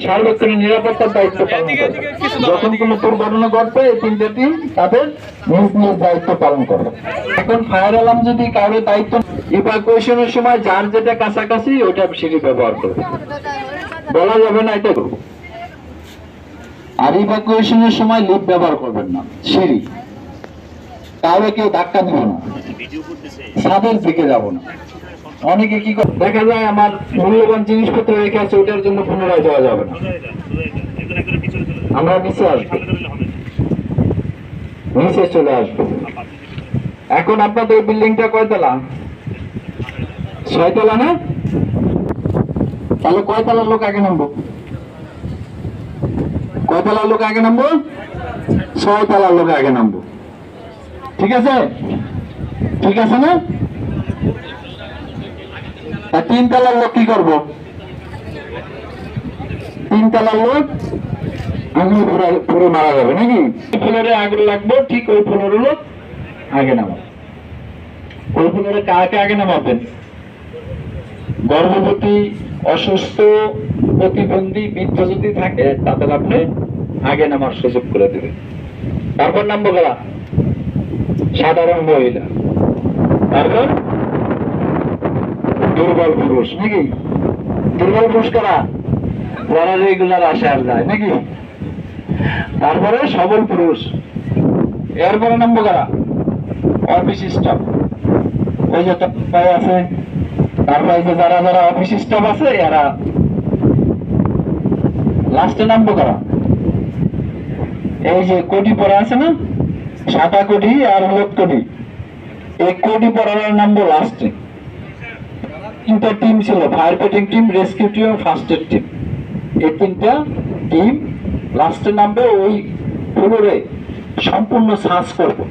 সার্বক্ষণিক নিরাপত্তার দায়িত্ব পালন করবে। যখন কোনো দুর্ঘটনা ঘটবে এই তিনটে টিম তাদের নিজ নিজ দায়িত্ব পালন করবে। এখন ফায়ার অ্যালার্ম যদি কারোর দায়িত্ব ইভাকুয়েশনের সময় যার যেটা কাছাকাছি ওটা সিঁড়ি ব্যবহার করবে, বলা যাবে না এটা করবো। আর ইভাকুয়েশনের সময় লিফট ব্যবহার করবেন না, সিঁড়ি। কাউকে কেউ ধাক্কা দেবে না, ছাদের দিকে যাব না। অনেকে কি করে দেখা যায় আমার মূল্যবান জিনিসপত্র রেখে আছে, ওটার জন্য পুনরায় যাওয়া যাবে না, আমরা নিচে আসবো, নিচে চলে আসবো। এখন আপনাদের বিল্ডিংটা কয়তলা? 6 তলা না? তাহলে কয়তলার লোক আগে নামবো? কয়তলার লোক আগে নামবো? 6 তলার লোক আগে নামবো। ঠিক আছে? ঠিক আছে না? 3 তলার লোক কি করবো? 3 তলার লোক আগুন পুরো মারা যাবে নাকি? ফ্লোরে আগুন লাগবো, ঠিক ওই ফ্লোরের লোক আগে নামাবো। ওই ফ্লোরে কাকে আগে নামাবেন? গর্ভবতী, অসুস্থ, প্রতিবন্ধী, বৃদ্ধ যদি থাকে তাদের আপনি আগে নামার সুযোগ করে দেবেন। তারপর নামবো কারা? সাধারণ মহিলা, তারপর দুর্বল পুরুষ নাকি? দুর্বল পুরুষ কারা? যারা রেগুলার আসে আর যায় নাকি? তারপরে সবল পুরুষ। এরপরে নামবো কারা? অফিস স্টাফ, ওই যে আছে, তারপরে যে যারা যারা অফিস স্টাফ আছে এরা। লাস্টে নামবো কারা? এই যে কোটি পরা আছে না, সাদা কোটি আর হলুদ কোটি, এই কোটি পরার নামবো লাস্টে। 3টা টিম ছিল, fire fighting team, rescue team, first aid team. এই 3টা টিম লাস্টে নামবে। ওই ফ্লোরে সম্পূর্ণ সার্চ করবো,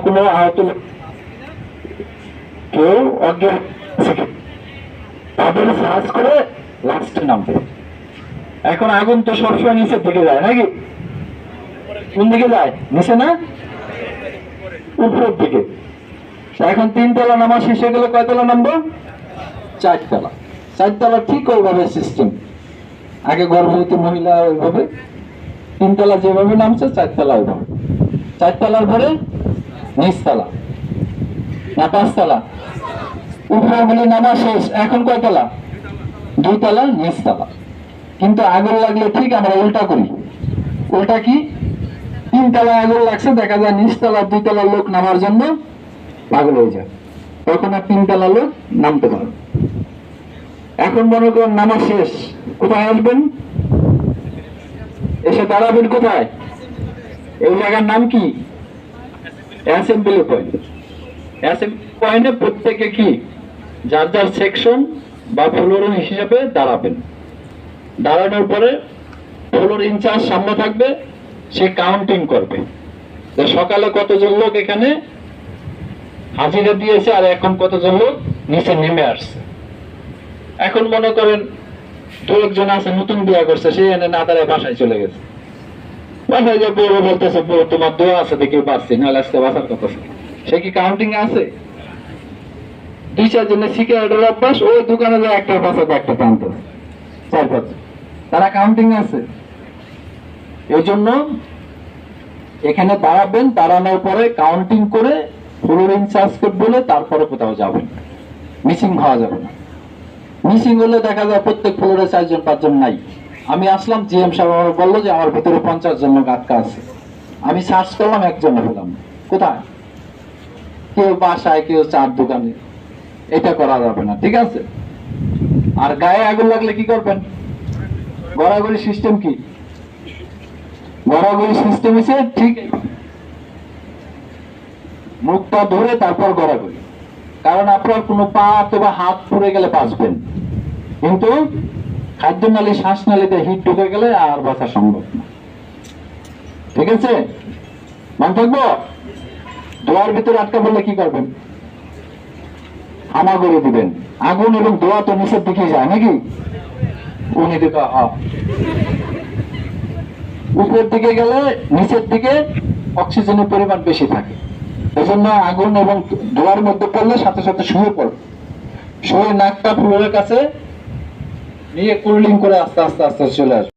কোনো আহত কেউ অজ্ঞান তাদের সার্চ করে লাস্টে নামবে। এখন আগুন তো সবসময় নিচের দিকে যায় নাকি? কোন দিকে যায়? নিচে না, উপরের দিকে। এখন 3 তলা নামা শেষ হয়ে গেলে কয় তলা নামবো? 4 তলা। 4 তলা ঠিক ওইভাবে সিস্টেম। আগে গর্ভবতী মহিলা ওইভাবে, 3 তলা যেভাবে নামছে 4 তলা ওইভাবে। 4 তলার পরে নিচতলা না 5 তলা? উপরে বলে নামা শেষ। এখন কয় তলা? 2 তলা, নিচতলা। কিন্তু আগুন লাগলে ঠিক আমরা উল্টা করি। উল্টা কি? 3 তলায় আগুন লাগছে, দেখা যায় নিচতলা 2 তলার লোক নামার জন্য পাগল হয়ে যায়, তখন আর 3 তলার লোক নামতে পারে। এখন মনে করেন নামা শেষ, কোথায় আসবেন? এসে দাঁড়াবেন কোথায়? এই জায়গার নাম কি? Assembly point. অ্যাসেম্বলি পয়েন্টে প্রত্যেকে কি যার যার সেকশন বা ফ্লোর হিসেবে দাঁড়াবেন। দাঁড়ানোর পরে ফ্লোর ইনচার্জ সামনে থাকবে, সে কাউন্টিং করবে যে সকালে কতজন লোক এখানে হাজিরা দিয়েছে আর এখন কতজন লোক নিচে নেমে আসছে। এখন মনে করেন 2-1 আছে নতুন বিয়ে করছে, সে এনে না দাঁড়ায় বাসায় চলে গেছে। বাসায় যে বড় বলতেছে, তোমার দোয়া আছে দেখে পাচ্ছি, নাহলে আজকে বাসার কথা। সে কি কাউন্টিং আছে? 2-4 জনের সিগারেটের অভ্যাস, ওই দোকানে যায় একটা পাশে একটা টানতে 4-5, তারা কাউন্টিং আছে। এই জন্য এখানে দাঁড়াবেন, দাঁড়ানোর পরে কাউন্টিং করে ফ্লোর ইনচার্জকে বলে তারপরে কোথাও যাবেন। মিসিং হওয়া যাবে না। মিসিং হলে দেখা যায় প্রত্যেক ফ্লোরে 4-5 জন নাই। আমি আসলাম, জিএম সাহেব আমার বললো যে আমার ভিতরে 50 জন লোক আটকা আছে। আমি সার্চ করলাম, 1 জন পেলাম। কোথায়? কেউ বাসায়, কেউ চার দোকানে। এটা করা যাবে না, ঠিক আছে? আর গায়ে আগুন লাগলে কি করবেন? গড়াগড়ি সিস্টেম কি? গড়াগড়ি সিস্টেম হচ্ছে ঠিক মুখটা ধরে তারপর গড়াগড়ি। কারণ আপনার কোনো পা অথবা হাত পুড়ে গেলে বাঁচবেন, কিন্তু খাদ্যনালী, শ্বাসনালীতে হিট ঢুকে গেলে আর বাঁচা সম্ভব না। ঠিক আছে? মনে থাকবো? দোয়ার ভিতরে আটকা পড়লে কি করবেন? হামাগুড়ি দিবেন। আগুন এবং দোয়া তো নিচের দিকে যায় নাকি? উনি দিকে উপরের দিকে গেলে নিচের দিকে অক্সিজেনের পরিমাণ বেশি থাকে। এই জন্য আগুন এবং ধোঁয়ার মধ্যে পড়লে সাথে সাথে শুয়ে পড়ে, শুয়ে নাকটা ফ্লোরের কাছে নিয়ে কুলিং করে আস্তে আস্তে আস্তে চলে আসবে।